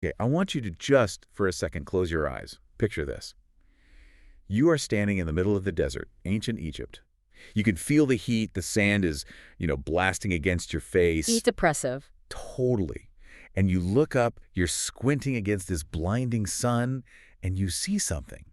Okay, I want you to just, for a second, close your eyes. Picture this. You are standing in the middle of the desert, ancient Egypt. You can feel the heat. The sand is, blasting against your face. Heat oppressive. Totally. And you look up, you're squinting against this blinding sun, and you see something.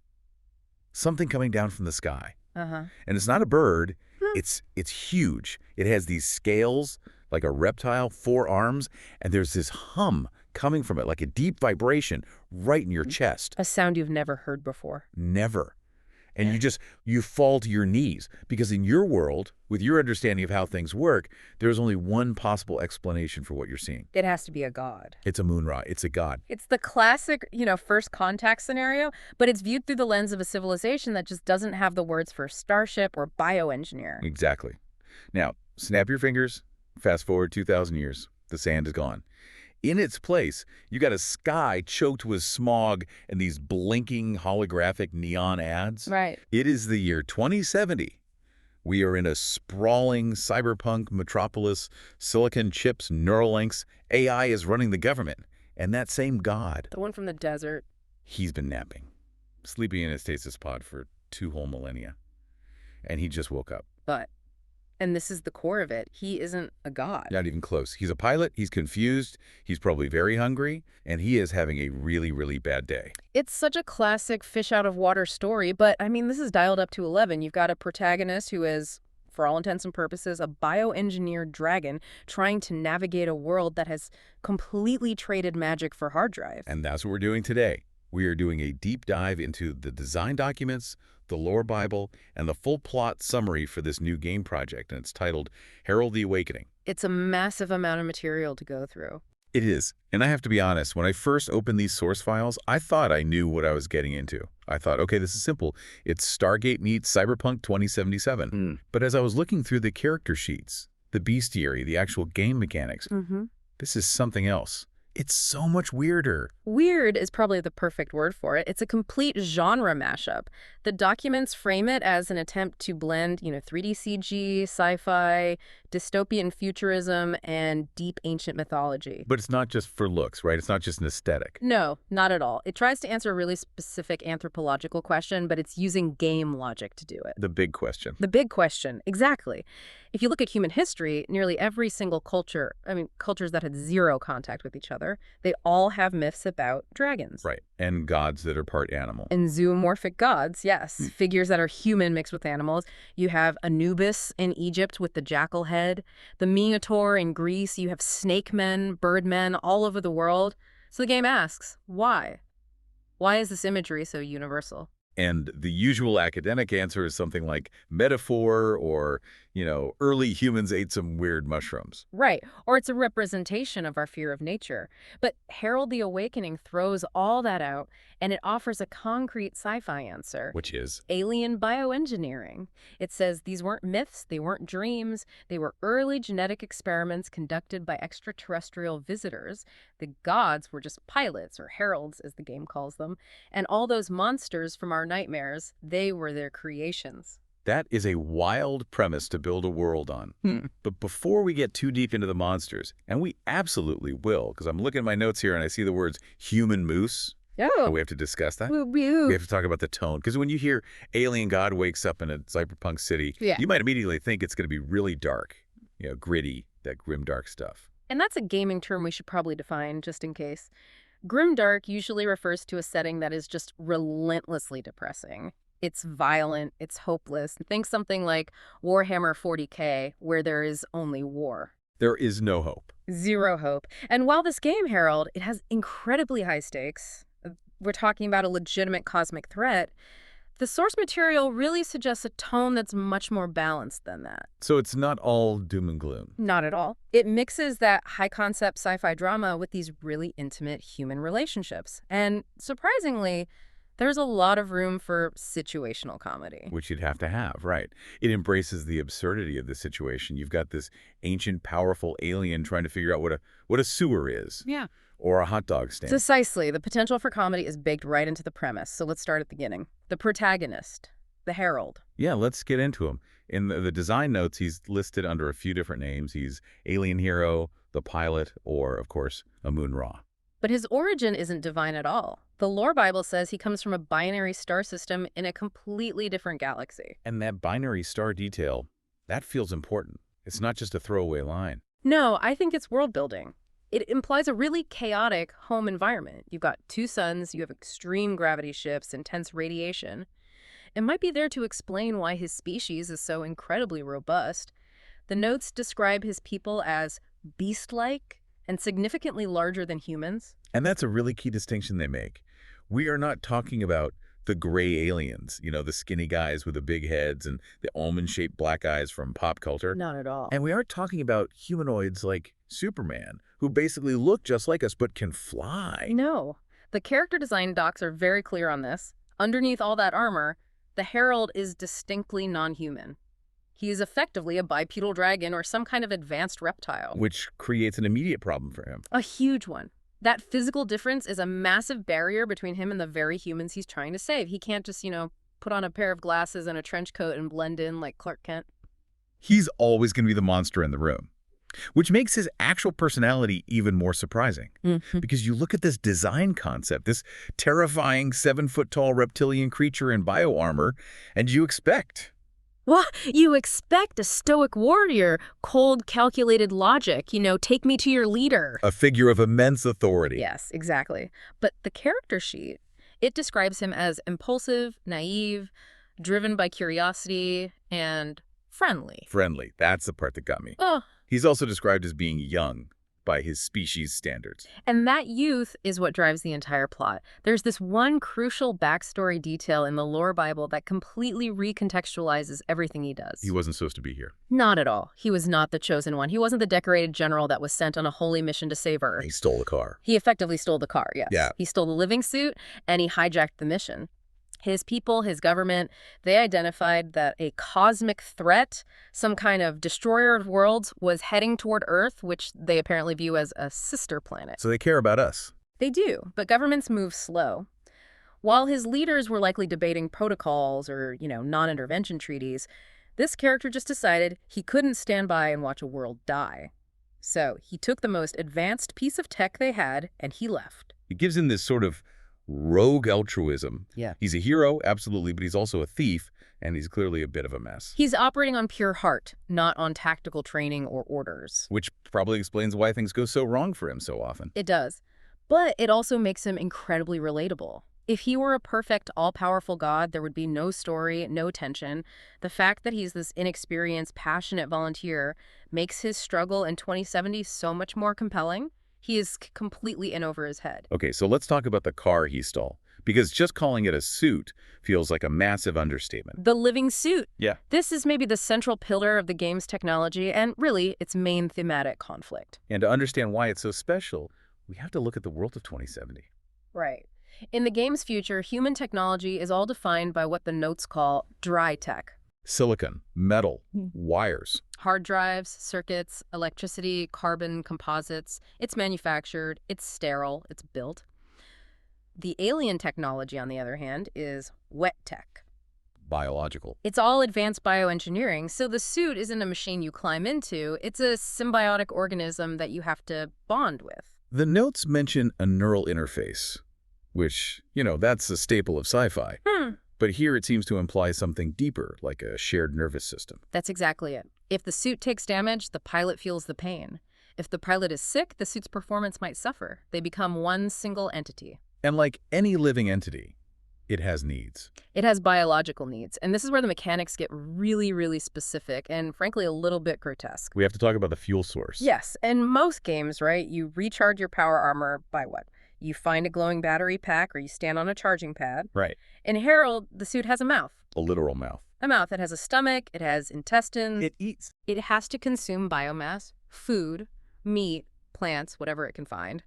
Something coming down from the sky. Uh-huh. And it's not a bird. Hmm. It's huge. It has these scales, like a reptile, 4 arms, and there's this hum coming from it, like a deep vibration right in your chest. A sound you've never heard before. Never. And you fall to your knees because in your world, with your understanding of how things work, there's only one possible explanation for what you're seeing. It has to be a god. It's a moon ra. It's a god. It's the classic, first contact scenario, but it's viewed through the lens of a civilization that just doesn't have the words for starship or bioengineer. Exactly. Now, snap your fingers, fast forward 2,000 years. The sand is gone. In its place, you got a sky choked with smog and these blinking holographic neon ads. Right. It is the year 2070. We are in a sprawling cyberpunk metropolis, silicon chips, neural links. AI is running the government. And that same god, The one from the desert. he's been napping, sleeping in a stasis pod for 2 whole millennia. And he just woke up. And this is the core of it, he isn't a god. Not even close. He's a pilot. He's confused. He's probably very hungry. And he is having a really, really bad day. It's such a classic fish out of water story, but this is dialed up to 11. You've got a protagonist who is, for all intents and purposes, a bioengineered dragon trying to navigate a world that has completely traded magic for hard drive. And that's what we're doing today. We are doing a deep dive into the design documents, the lore Bible, and the full plot summary for this new game project. And it's titled Herald the Awakening. It's a massive amount of material to go through. It is. And I have to be honest, when I first opened these source files, I thought I knew what I was getting into. I thought, okay, this is simple. It's Stargate meets Cyberpunk 2077. But as I was looking through the character sheets, the bestiary, the actual game mechanics, this is something else. It's so much weirder. Weird is probably the perfect word for it. It's a complete genre mashup. The documents frame it as an attempt to blend, 3D CG, sci-fi, dystopian futurism, and deep ancient mythology. But it's not just for looks, right? It's not just an aesthetic. No, not at all. It tries to answer a really specific anthropological question, but it's using game logic to do it. The big question. The big question, exactly. If you look at human history, nearly every single culture, cultures that had zero contact with each other, they all have myths about dragons. Right. And gods that are part animal. And zoomorphic gods, yes. Figures that are human mixed with animals. You have Anubis in Egypt with the jackal head. The Minotaur in Greece. You have snake men, bird men all over the world. So the game asks, why? Why is this imagery so universal? And the usual academic answer is something like metaphor or, early humans ate some weird mushrooms. Right. Or it's a representation of our fear of nature. But Herald the Awakening throws all that out, and it offers a concrete sci-fi answer. Which is? Alien bioengineering. It says these weren't myths, they weren't dreams, they were early genetic experiments conducted by extraterrestrial visitors. The gods were just pilots, or heralds as the game calls them, and all those monsters from our nightmares, they were their creations. That is a wild premise to build a world on. But before we get too deep into the monsters, and we absolutely will, because I'm looking at my notes here and I see the words human moose. Oh. We have to discuss that. Woo. We have to talk about the tone. Because when you hear alien god wakes up in a cyberpunk city, you might immediately think it's going to be really dark, gritty, that grim dark stuff. And that's a gaming term we should probably define, just in case. Grimdark usually refers to a setting that is just relentlessly depressing. It's violent, it's hopeless. Think something like Warhammer 40K, where there is only war. There is no hope. Zero hope. And while this game, Herald, it has incredibly high stakes, we're talking about a legitimate cosmic threat, the source material really suggests a tone that's much more balanced than that. So it's not all doom and gloom. Not at all. It mixes that high-concept sci-fi drama with these really intimate human relationships. And surprisingly, there's a lot of room for situational comedy. Which you'd have to have, right. It embraces the absurdity of the situation. You've got this ancient, powerful alien trying to figure out what a sewer is. Yeah. Or a hot dog stand. Precisely. The potential for comedy is baked right into the premise. So let's start at the beginning. The protagonist, the Herald. Yeah, let's get into him. In the design notes, he's listed under a few different names. He's Alien Hero, the Pilot, or, of course, a Moon Ra. But his origin isn't divine at all. The lore Bible says he comes from a binary star system in a completely different galaxy. And that binary star detail, that feels important. It's not just a throwaway line. No, I think it's world building. It implies a really chaotic home environment. You've got two suns, you have extreme gravity shifts, intense radiation. It might be there to explain why his species is so incredibly robust. The notes describe his people as beast-like and significantly larger than humans. And that's a really key distinction they make. We are not talking about the gray aliens, the skinny guys with the big heads and the almond-shaped black eyes from pop culture. Not at all. And we aren't talking about humanoids like Superman, who basically look just like us but can fly. No. The character design docs are very clear on this. Underneath all that armor, the Herald is distinctly non-human. He is effectively a bipedal dragon or some kind of advanced reptile. Which creates an immediate problem for him. A huge one. That physical difference is a massive barrier between him and the very humans he's trying to save. He can't just, put on a pair of glasses and a trench coat and blend in like Clark Kent. He's always going to be the monster in the room, which makes his actual personality even more surprising. Because you look at this design concept, this terrifying 7-foot-tall reptilian creature in bio-armor, and you expect... Well, you expect a stoic warrior, cold, calculated logic, take me to your leader. A figure of immense authority. Yes, exactly. But the character sheet, it describes him as impulsive, naive, driven by curiosity, and friendly. Friendly. That's the part that got me. Oh. He's also described as being young by his species standards. And that youth is what drives the entire plot. There's this one crucial backstory detail in the lore Bible that completely recontextualizes everything he does. He wasn't supposed to be here. Not at all. He was not the chosen one. He wasn't the decorated general that was sent on a holy mission to save Earth. He stole the car. He effectively stole the car, yes. Yeah. He stole the living suit, and he hijacked the mission. His people, his government, they identified that a cosmic threat, some kind of destroyer of worlds, was heading toward Earth, which they apparently view as a sister planet. So they care about us. They do, but governments move slow. While his leaders were likely debating protocols or, non-intervention treaties, this character just decided he couldn't stand by and watch a world die. So he took the most advanced piece of tech they had, and he left. It gives him this sort of rogue altruism. Yeah. He's a hero, absolutely, but he's also a thief, and he's clearly a bit of a mess. He's operating on pure heart, not on tactical training or orders. Which probably explains why things go so wrong for him so often. It does. But it also makes him incredibly relatable. If he were a perfect, all-powerful god, there would be no story, no tension. The fact that he's this inexperienced, passionate volunteer makes his struggle in 2070 so much more compelling. He is completely in over his head. Okay, so let's talk about the car he stole. Because just calling it a suit feels like a massive understatement. The living suit. Yeah. This is maybe the central pillar of the game's technology and really its main thematic conflict. And to understand why it's so special, we have to look at the world of 2070. Right. In the game's future, human technology is all defined by what the notes call dry tech. Silicon, metal, wires. Hard drives, circuits, electricity, carbon, composites. It's manufactured, it's sterile, it's built. The alien technology, on the other hand, is wet tech. Biological. It's all advanced bioengineering, so the suit isn't a machine you climb into. It's a symbiotic organism that you have to bond with. The notes mention a neural interface, which, that's a staple of sci-fi. But here it seems to imply something deeper, like a shared nervous system. That's exactly it. If the suit takes damage, the pilot feels the pain. If the pilot is sick, the suit's performance might suffer. They become one single entity. And like any living entity, it has needs. It has biological needs, and this is where the mechanics get really, really specific and, frankly, a little bit grotesque. We have to talk about the fuel source. Yes, in most games, right, you recharge your power armor by what? You find a glowing battery pack or you stand on a charging pad. Right. In Herald, the suit has a mouth. A literal mouth. A mouth. It has a stomach. It has intestines. It eats. It has to consume biomass, food, meat, plants, whatever it can find.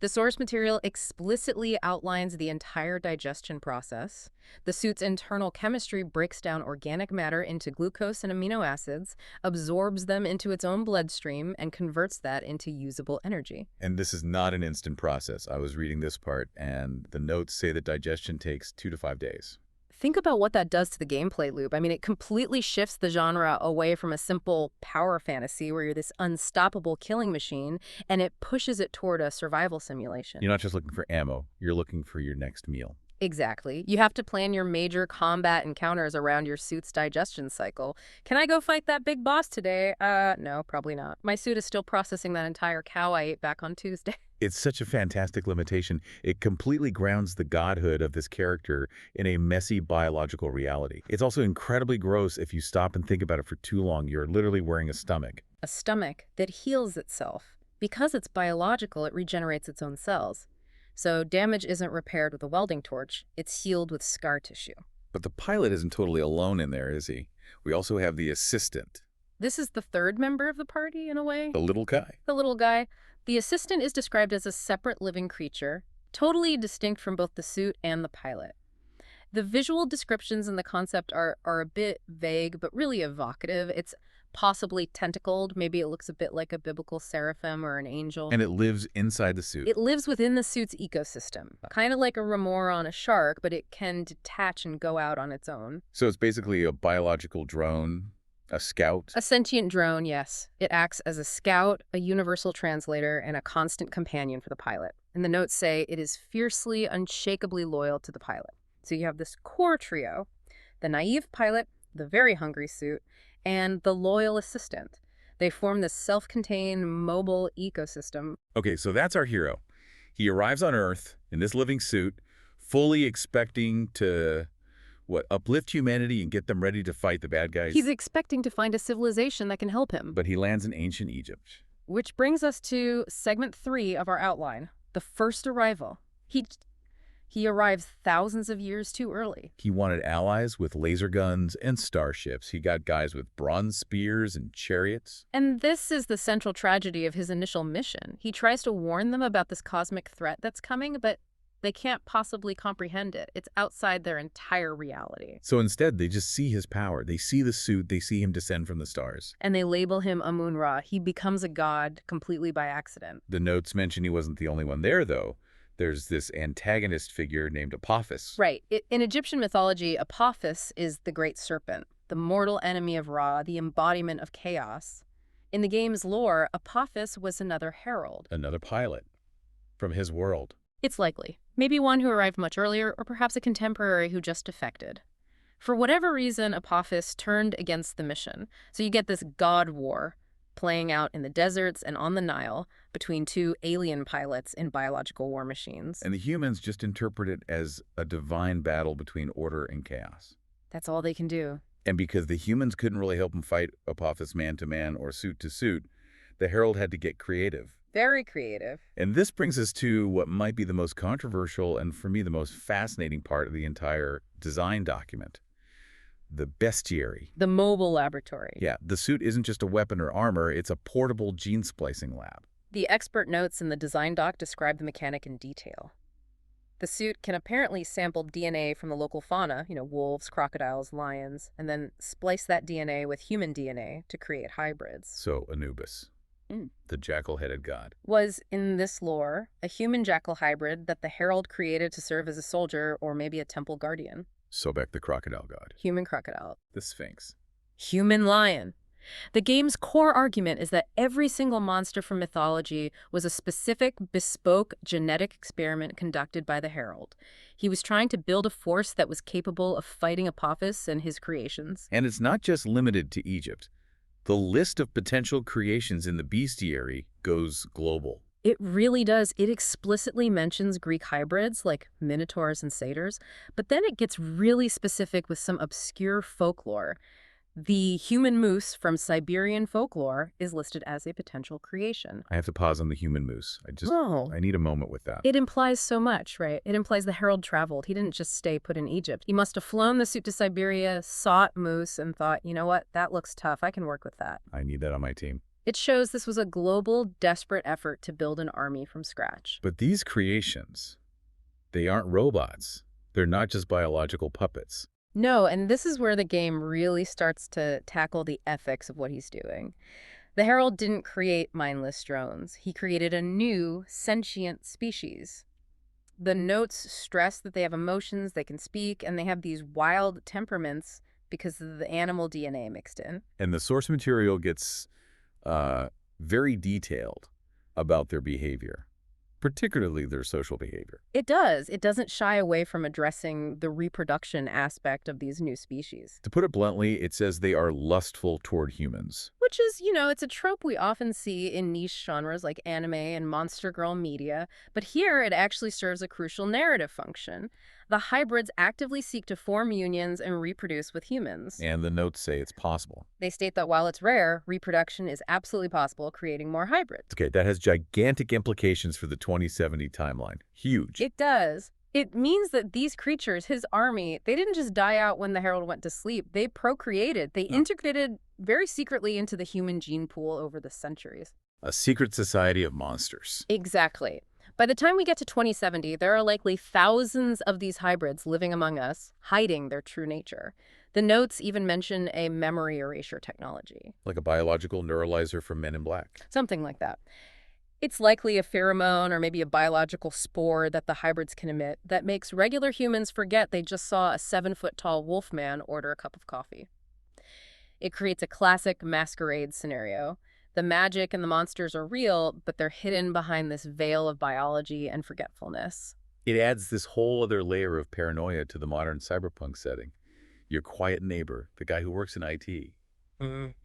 The source material explicitly outlines the entire digestion process. The suit's internal chemistry breaks down organic matter into glucose and amino acids, absorbs them into its own bloodstream, and converts that into usable energy. And this is not an instant process. I was reading this part, and the notes say that digestion takes 2 to 5 days. think about what that does to the gameplay loop. I mean, it completely shifts the genre away from a simple power fantasy where you're this unstoppable killing machine, and it pushes it toward a survival simulation. You're not just looking for ammo, you're looking for your next meal. Exactly. You have to plan your major combat encounters around your suit's digestion cycle. Can I go fight that big boss today? No, probably not. My suit is still processing that entire cow I ate back on Tuesday. It's such a fantastic limitation. It completely grounds the godhood of this character in a messy biological reality. It's also incredibly gross if you stop and think about it for too long. You're literally wearing a stomach. A stomach that heals itself. Because it's biological, it regenerates its own cells. So damage isn't repaired with a welding torch, it's healed with scar tissue. But the pilot isn't totally alone in there, is he? We also have the assistant. This is the third member of the party, in a way. The little guy. The little guy. The assistant is described as a separate living creature, totally distinct from both the suit and the pilot. The visual descriptions and the concept are a bit vague, but really evocative. It's possibly tentacled. Maybe it looks a bit like a biblical seraphim or an angel. And it lives inside the suit. It lives within the suit's ecosystem, kind of like a remora on a shark, but it can detach and go out on its own. So it's basically a biological drone, a scout. A sentient drone, yes. It acts as a scout, a universal translator, and a constant companion for the pilot. And the notes say it is fiercely, unshakably loyal to the pilot. So you have this core trio, the naive pilot, the very hungry suit, and the loyal assistant. They form this self-contained, mobile ecosystem. Okay, so that's our hero. He arrives on Earth in this living suit, fully expecting to, uplift humanity and get them ready to fight the bad guys. He's expecting to find a civilization that can help him. But he lands in ancient Egypt. Which brings us to segment 3 of our outline, the first arrival. He arrives thousands of years too early. He wanted allies with laser guns and starships. He got guys with bronze spears and chariots. And this is the central tragedy of his initial mission. He tries to warn them about this cosmic threat that's coming, but they can't possibly comprehend it. It's outside their entire reality. So instead, they just see his power. They see the suit. They see him descend from the stars. And they label him Amun-Ra. He becomes a god completely by accident. The notes mention he wasn't the only one there, though. There's this antagonist figure named Apophis. Right. In Egyptian mythology, Apophis is the great serpent, the mortal enemy of Ra, the embodiment of chaos. In the game's lore, Apophis was another herald. Another pilot from his world. It's likely. Maybe one who arrived much earlier, or perhaps a contemporary who just defected. For whatever reason, Apophis turned against the mission. So you get this god war playing out in the deserts and on the Nile between two alien pilots in biological war machines. And the humans just interpret it as a divine battle between order and chaos. That's all they can do. And because the humans couldn't really help him fight Apophis man-to-man or suit-to-suit, the Herald had to get creative. Very creative. And this brings us to what might be the most controversial and, for me, the most fascinating part of the entire design document. The bestiary. The mobile laboratory. Yeah, the suit isn't just a weapon or armor, it's a portable gene splicing lab. The expert notes in the design doc describe the mechanic in detail. The suit can apparently sample DNA from the local fauna, wolves, crocodiles, lions, and then splice that DNA with human DNA to create hybrids. So Anubis, the jackal-headed god, was, in this lore, a human jackal hybrid that the Herald created to serve as a soldier or maybe a temple guardian. Sobek the crocodile god. Human crocodile. The Sphinx. Human lion. The game's core argument is that every single monster from mythology was a specific, bespoke genetic experiment conducted by the Herald. He was trying to build a force that was capable of fighting Apophis and his creations. And it's not just limited to Egypt. The list of potential creations in the bestiary goes global. It really does. It explicitly mentions Greek hybrids like minotaurs and satyrs, but then it gets really specific with some obscure folklore. The human moose from Siberian folklore is listed as a potential creation. I have to pause on the human moose. I need a moment with that. It implies so much, right? It implies the Herald traveled. He didn't just stay put in Egypt. He must have flown the suit to Siberia, sought moose, and thought, you know what, that looks tough. I can work with that. I need that on my team. It shows this was a global, desperate effort to build an army from scratch. But these creations, they aren't robots. They're not just biological puppets. No, and this is where the game really starts to tackle the ethics of what he's doing. The Herald didn't create mindless drones. He created a new, sentient species. The notes stress that they have emotions, they can speak, and they have these wild temperaments because of the animal DNA mixed in. And the source material gets very detailed about their behavior, particularly their social behavior. It does. It doesn't shy away from addressing the reproduction aspect of these new species. To put it bluntly, it says they are lustful toward humans. Which is, it's a trope we often see in niche genres like anime and monster girl media, but here it actually serves a crucial narrative function. The hybrids actively seek to form unions and reproduce with humans. And the notes say it's possible. They state that while it's rare, reproduction is absolutely possible, creating more hybrids. Okay, that has gigantic implications for the 2070 timeline. Huge. It does. It means that these creatures, his army, they didn't just die out when the Herald went to sleep. They procreated. They integrated very secretly into the human gene pool over the centuries. A secret society of monsters. Exactly. By the time we get to 2070, there are likely thousands of these hybrids living among us, hiding their true nature. The notes even mention a memory erasure technology. Like a biological neuralizer from Men in Black. Something like that. It's likely a pheromone or maybe a biological spore that the hybrids can emit that makes regular humans forget they just saw a 7-foot-tall wolf man order a cup of coffee. It creates a classic masquerade scenario. The magic and the monsters are real, but they're hidden behind this veil of biology and forgetfulness. It adds this whole other layer of paranoia to the modern cyberpunk setting. Your quiet neighbor, the guy who works in IT,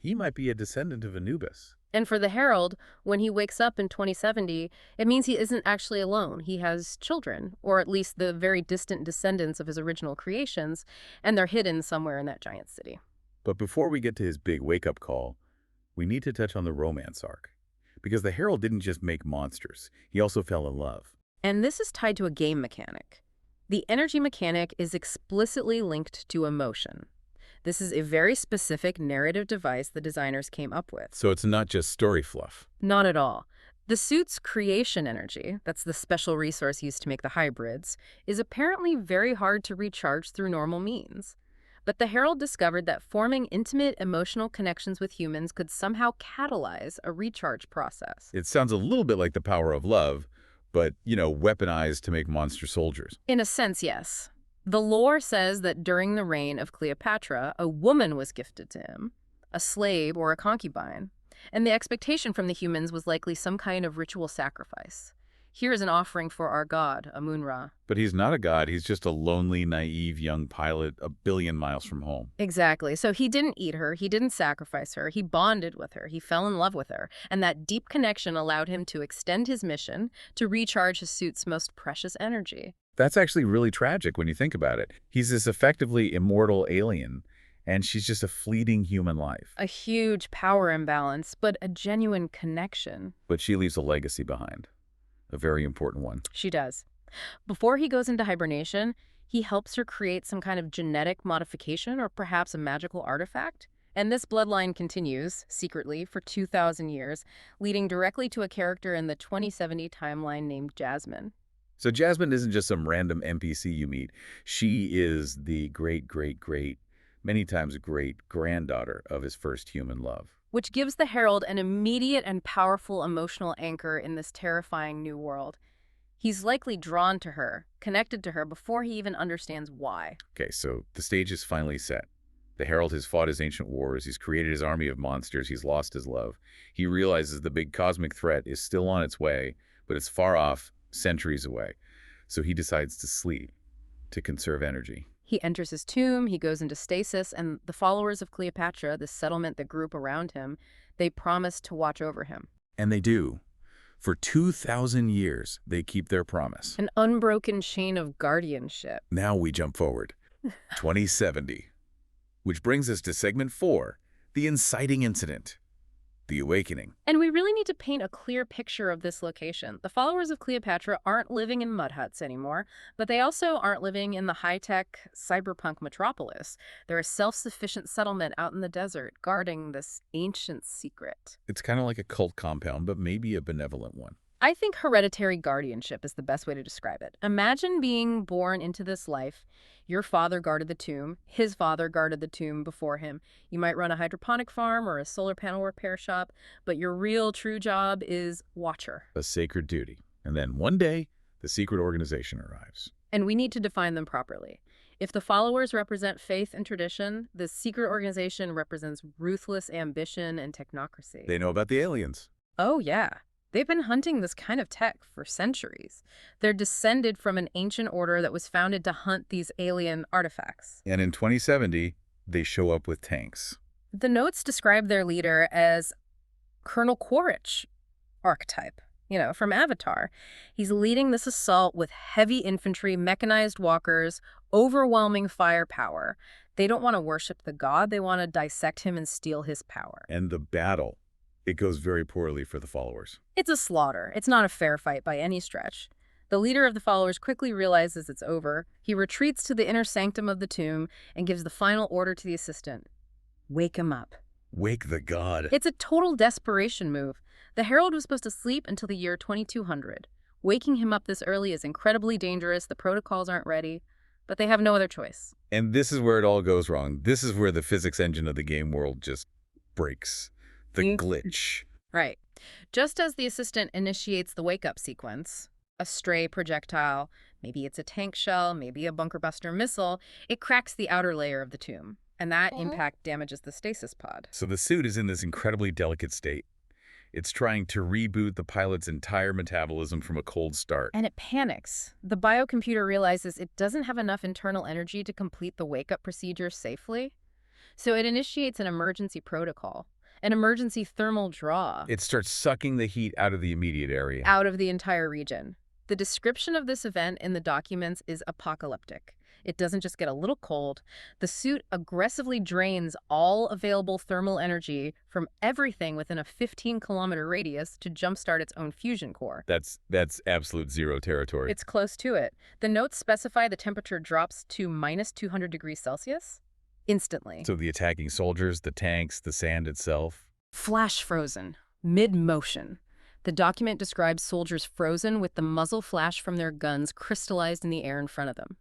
he might be a descendant of Anubis. And for the Herald, when he wakes up in 2070, it means he isn't actually alone. He has children, or at least the very distant descendants of his original creations, and they're hidden somewhere in that giant city. But before we get to his big wake-up call, we need to touch on the romance arc. Because the Herald didn't just make monsters, he also fell in love. And this is tied to a game mechanic. The energy mechanic is explicitly linked to emotion. This is a very specific narrative device the designers came up with. So it's not just story fluff. Not at all. The suit's creation energy, that's the special resource used to make the hybrids, is apparently very hard to recharge through normal means. But the Herald discovered that forming intimate emotional connections with humans could somehow catalyze a recharge process. It sounds a little bit like the power of love, but, weaponized to make monster soldiers. In a sense, yes. The lore says that during the reign of Cleopatra, a woman was gifted to him, a slave or a concubine, and the expectation from the humans was likely some kind of ritual sacrifice. Here is an offering for our god, Amun-Ra. But he's not a god, he's just a lonely, naive young pilot a billion miles from home. Exactly. So he didn't eat her, he didn't sacrifice her, he bonded with her, he fell in love with her, and that deep connection allowed him to extend his mission to recharge his suit's most precious energy. That's actually really tragic when you think about it. He's this effectively immortal alien, and she's just a fleeting human life. A huge power imbalance, but a genuine connection. But she leaves a legacy behind. A very important one. She does. Before he goes into hibernation, he helps her create some kind of genetic modification or perhaps a magical artifact. And this bloodline continues, secretly, for 2,000 years, leading directly to a character in the 2070 timeline named Jasmine. So Jasmine isn't just some random NPC you meet. She is the great, many times great-granddaughter of his first human love. Which gives the Herald an immediate and powerful emotional anchor in this terrifying new world. He's likely drawn to her, connected to her before he even understands why. Okay, so the stage is finally set. The Herald has fought his ancient wars, he's created his army of monsters, he's lost his love. He realizes the big cosmic threat is still on its way, but it's far off, centuries away. So he decides to sleep, to conserve energy. He enters his tomb, he goes into stasis, and the followers of Cleopatra, the settlement that grew up around him, they promise to watch over him. And they do. For 2,000 years, they keep their promise. An unbroken chain of guardianship. Now we jump forward. 2070. Which brings us to segment 4, the inciting incident. The awakening. And we really need to paint a clear picture of this location. The followers of Cleopatra aren't living in mud huts anymore, but they also aren't living in the high-tech cyberpunk metropolis. They're a self-sufficient settlement out in the desert, guarding this ancient secret. It's kind of like a cult compound, but maybe a benevolent one. I think hereditary guardianship is the best way to describe it. Imagine being born into this life. Your father guarded the tomb. His father guarded the tomb before him. You might run a hydroponic farm or a solar panel repair shop, but your real, true job is watcher. A sacred duty. And then one day, The secret organization arrives. And we need to define them properly. If the followers represent faith and tradition, the secret organization represents ruthless ambition and technocracy. They know about the aliens. Oh, yeah. They've been hunting this kind of tech for centuries. They're descended from an ancient order that was founded to hunt these alien artifacts. And in 2070, they show up with tanks. The notes describe their leader as Colonel Quaritch archetype, from Avatar. He's leading this assault with heavy infantry, mechanized walkers, overwhelming firepower. They don't want to worship the god. They want to dissect him and steal his power. And the battle, it goes very poorly for the followers. It's a slaughter. It's not a fair fight by any stretch. The leader of the followers quickly realizes it's over. He retreats to the inner sanctum of the tomb and gives the final order to the assistant. Wake him up. Wake the god. It's a total desperation move. The Herald was supposed to sleep until the year 2200. Waking him up this early is incredibly dangerous. The protocols aren't ready, but they have no other choice. And this is where it all goes wrong. This is where the physics engine of the game world just breaks. The glitch. Right. Just as the assistant initiates the wake-up sequence, a stray projectile, maybe it's a tank shell, maybe a bunker buster missile, it cracks the outer layer of the tomb, and that impact damages the stasis pod. So the suit is in this incredibly delicate state. It's trying to reboot the pilot's entire metabolism from a cold start. And it panics. The biocomputer realizes it doesn't have enough internal energy to complete the wake-up procedure safely, so it initiates an emergency protocol. An emergency thermal draw. It starts sucking the heat out of the immediate area. Out of the entire region. The description of this event in the documents is apocalyptic. It doesn't just get a little cold. The suit aggressively drains all available thermal energy from everything within a 15-kilometer radius to jumpstart its own fusion core. That's absolute zero territory. It's close to it. The notes specify the temperature drops to minus 200 degrees Celsius. Instantly. So the attacking soldiers, the tanks, the sand itself. Flash frozen, mid-motion. The document describes soldiers frozen with the muzzle flash from their guns crystallized in the air in front of them.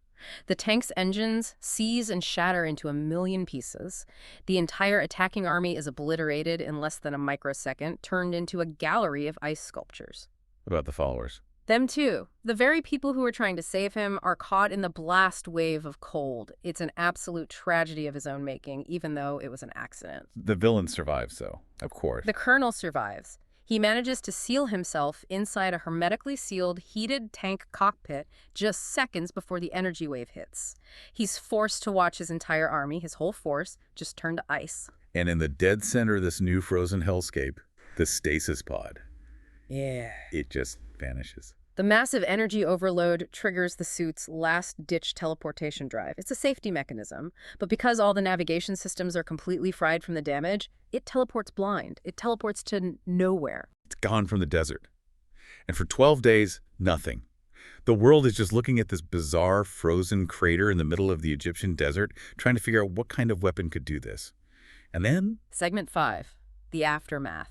The tank's engines seize and shatter into a million pieces. The entire attacking army is obliterated in less than a microsecond, turned into a gallery of ice sculptures. About the followers. Them too. The very people who are trying to save him are caught in the blast wave of cold. It's an absolute tragedy of his own making, even though it was an accident. The villain survives, though, of course. The colonel survives. He manages to seal himself inside a hermetically sealed, heated tank cockpit just seconds before the energy wave hits. He's forced to watch his entire army, his whole force, just turn to ice. And in the dead center of this new frozen hellscape, the stasis pod. Yeah. It just vanishes. The massive energy overload triggers the suit's last-ditch teleportation drive. It's a safety mechanism, but because all the navigation systems are completely fried from the damage, it teleports blind. It teleports to nowhere. It's gone from the desert. And for 12 days, nothing. The world is just looking at this bizarre frozen crater in the middle of the Egyptian desert, trying to figure out what kind of weapon could do this. And then... Segment 5. The aftermath.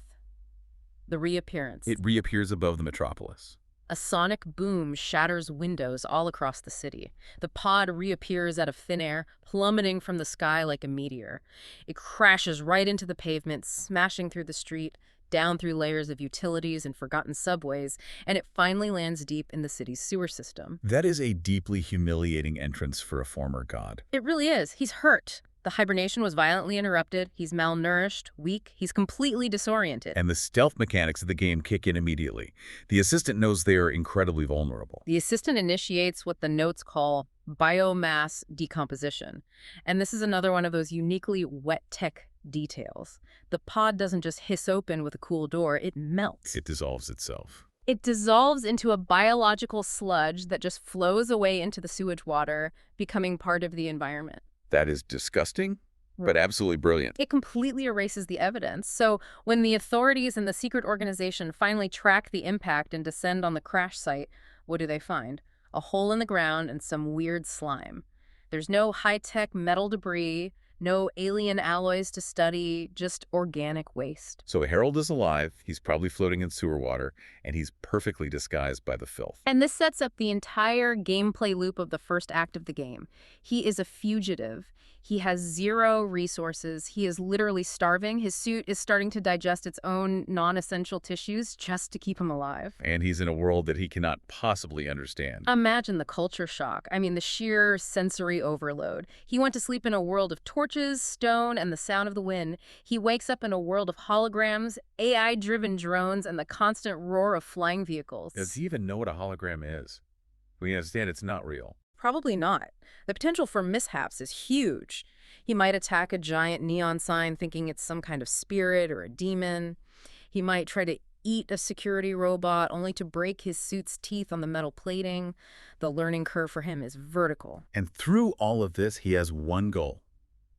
The reappearance. It reappears above the metropolis. A sonic boom shatters windows all across the city. The pod reappears out of thin air, plummeting from the sky like a meteor. It crashes right into the pavement, smashing through the street, down through layers of utilities and forgotten subways, and it finally lands deep in the city's sewer system. That is a deeply humiliating entrance for a former god. It really is. He's hurt. The hibernation was violently interrupted. He's malnourished, weak. He's completely disoriented. And the stealth mechanics of the game kick in immediately. The assistant knows they are incredibly vulnerable. The assistant initiates what the notes call biomass decomposition. And this is another one of those uniquely wet tech details. The pod doesn't just hiss open with a cool door, it melts. It dissolves itself. It dissolves into a biological sludge that just flows away into the sewage water, becoming part of the environment. That is disgusting, but absolutely brilliant. It completely erases the evidence. So when the authorities and the secret organization finally track the impact and descend on the crash site, what do they find? A hole in the ground and some weird slime. There's no high-tech metal debris. No alien alloys to study, just organic waste. So Herald is alive, he's probably floating in sewer water, and he's perfectly disguised by the filth. And this sets up the entire gameplay loop of the first act of the game. He is a fugitive. He has zero resources. He is literally starving. His suit is starting to digest its own non-essential tissues just to keep him alive. And he's in a world that he cannot possibly understand. Imagine the culture shock. I mean, the sheer sensory overload. He went to sleep in a world of torches, stone, and the sound of the wind. He wakes up in a world of holograms, AI-driven drones, and the constant roar of flying vehicles. Does he even know what a hologram is? We understand it's not real. Probably not. The potential for mishaps is huge. He might attack a giant neon sign thinking it's some kind of spirit or a demon. He might try to eat a security robot only to break his suit's teeth on the metal plating. The learning curve for him is vertical. And through all of this, he has one goal.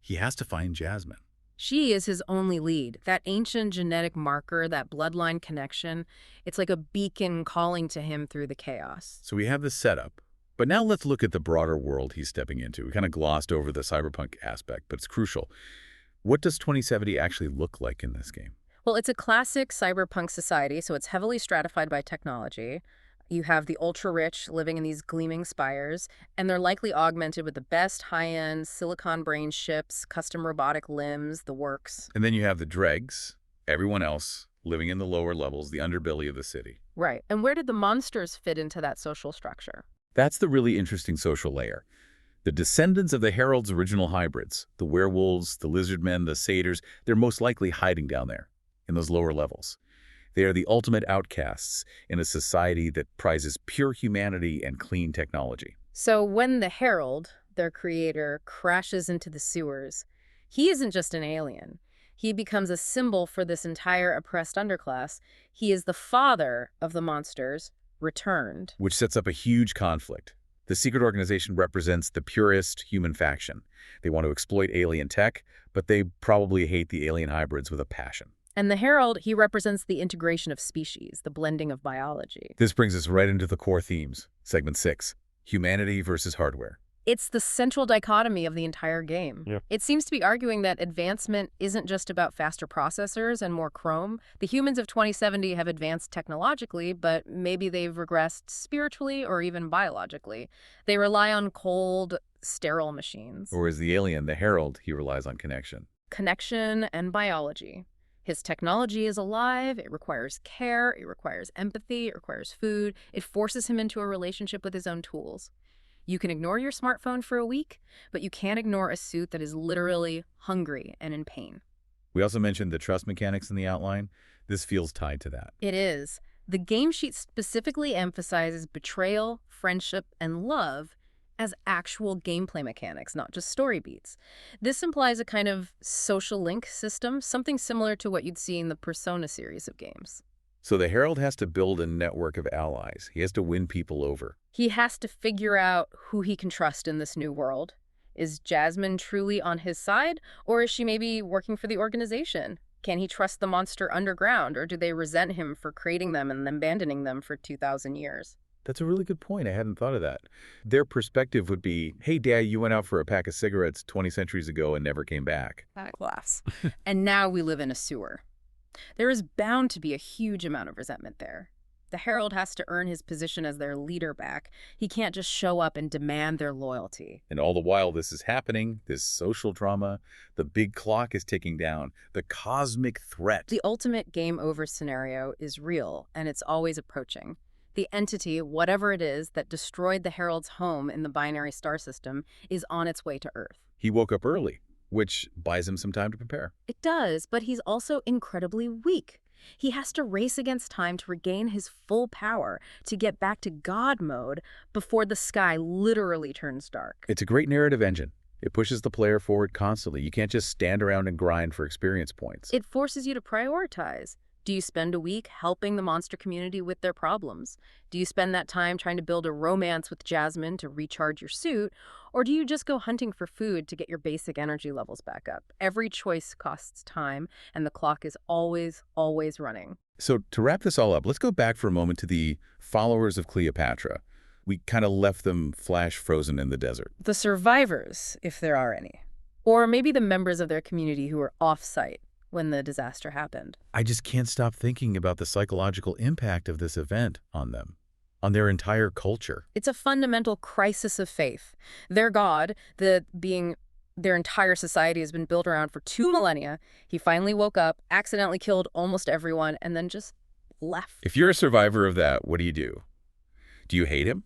He has to find Jasmine. She is his only lead. That ancient genetic marker, that bloodline connection, it's like a beacon calling to him through the chaos. So we have this setup. But now let's look at the broader world he's stepping into. We kind of glossed over the cyberpunk aspect, but it's crucial. What does 2070 actually look like in this game? Well, it's a classic cyberpunk society, so it's heavily stratified by technology. You have the ultra-rich living in these gleaming spires, and they're likely augmented with the best high-end silicon brain ships, custom robotic limbs, the works. And then you have the dregs, everyone else, living in the lower levels, the underbelly of the city. Right. And where did the monsters fit into that social structure? That's the really interesting social layer. The descendants of the Herald's original hybrids, the werewolves, the lizardmen, the satyrs, they're most likely hiding down there, in those lower levels. They are the ultimate outcasts in a society that prizes pure humanity and clean technology. So when the Herald, their creator, crashes into the sewers, he isn't just an alien. He becomes a symbol for this entire oppressed underclass. He is the father of the monsters, returned. Which sets up a huge conflict. The secret organization represents the purest human faction. They want to exploit alien tech, but they probably hate the alien hybrids with a passion. And the Herald, he represents the integration of species, the blending of biology. This brings us right into the core themes. Segment 6, humanity versus hardware. It's the central dichotomy of the entire game. Yep. It seems to be arguing that advancement isn't just about faster processors and more chrome. The humans of 2070 have advanced technologically, but maybe they've regressed spiritually or even biologically. They rely on cold, sterile machines. Or as the alien, the Herald, he relies on connection. Connection and biology. His technology is alive, it requires care, it requires empathy, it requires food. It forces him into a relationship with his own tools. You can ignore your smartphone for a week, but you can't ignore a suit that is literally hungry and in pain. We also mentioned the trust mechanics in the outline. This feels tied to that. It is. The game sheet specifically emphasizes betrayal, friendship, and love as actual gameplay mechanics, not just story beats. This implies a kind of social link system, something similar to what you'd see in the Persona series of games. So the Herald has to build a network of allies. He has to win people over. He has to figure out who he can trust in this new world. Is Jasmine truly on his side, or is she maybe working for the organization? Can he trust the monster underground, or do they resent him for creating them and abandoning them for 2,000 years? That's a really good point. I hadn't thought of that. Their perspective would be, hey, Dad, you went out for a pack of cigarettes 20 centuries ago and never came back. That laughs. And now we live in a sewer. There is bound to be a huge amount of resentment there. The Herald has to earn his position as their leader back. He can't just show up and demand their loyalty. And all the while this is happening, this social drama, the big clock is ticking down, the cosmic threat. The ultimate game over scenario is real, and it's always approaching. The entity, whatever it is, that destroyed the Herald's home in the binary star system is on its way to Earth. He woke up early, which buys him some time to prepare. It does, but he's also incredibly weak. He has to race against time to regain his full power, to get back to God mode before the sky literally turns dark. It's a great narrative engine. It pushes the player forward constantly. You can't just stand around and grind for experience points. It forces you to prioritize. Do you spend a week helping the monster community with their problems? Do you spend that time trying to build a romance with Jasmine to recharge your suit? Or do you just go hunting for food to get your basic energy levels back up? Every choice costs time, and the clock is always, always running. So to wrap this all up, let's go back for a moment to the followers of Cleopatra. We kind of left them flash frozen in the desert. The survivors, if there are any. Or maybe the members of their community who were off-site when the disaster happened. I just can't stop thinking about the psychological impact of this event on them, on their entire culture. It's a fundamental crisis of faith. Their God, the being their entire society has been built around for 2 millennia, he finally woke up, accidentally killed almost everyone, and then just left. If you're a survivor of that, what do you do? Do you hate him?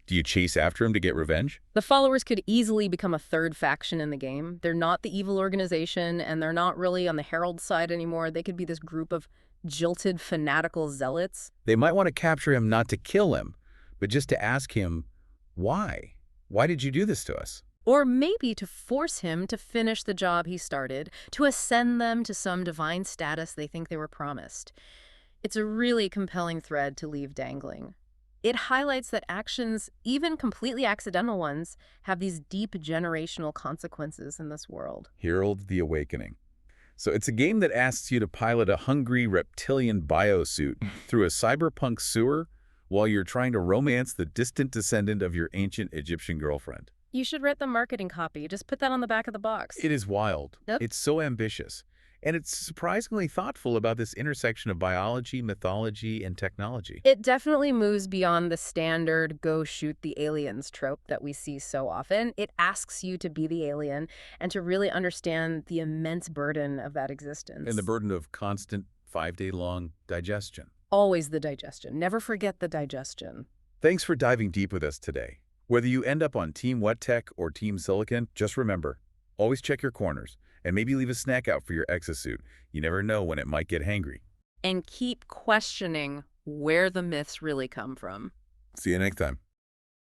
Do you chase after him to get revenge? The followers could easily become a third faction in the game. They're not the evil organization, and they're not really on the Herald side anymore. They could be this group of jilted, fanatical zealots. They might want to capture him not to kill him, but just to ask him, why? Why did you do this to us? Or maybe to force him to finish the job he started, to ascend them to some divine status they think they were promised. It's a really compelling thread to leave dangling. It highlights that actions, even completely accidental ones, have these deep generational consequences in this world. Herald the Awakening. So it's a game that asks you to pilot a hungry reptilian biosuit through a cyberpunk sewer while you're trying to romance the distant descendant of your ancient Egyptian girlfriend. You should write the marketing copy. Just put that on the back of the box. It is wild. Yep. It's so ambitious. And it's surprisingly thoughtful about this intersection of biology, mythology, and technology. It definitely moves beyond the standard go shoot the aliens trope that we see so often. It asks you to be the alien and to really understand the immense burden of that existence. And the burden of constant 5-day-long digestion. Always the digestion. Never forget the digestion. Thanks for diving deep with us today. Whether you end up on Team Wet Tech or Team Silicon, just remember, always check your corners. And maybe leave a snack out for your exosuit. You never know when it might get hangry. And keep questioning where the myths really come from. See you next time.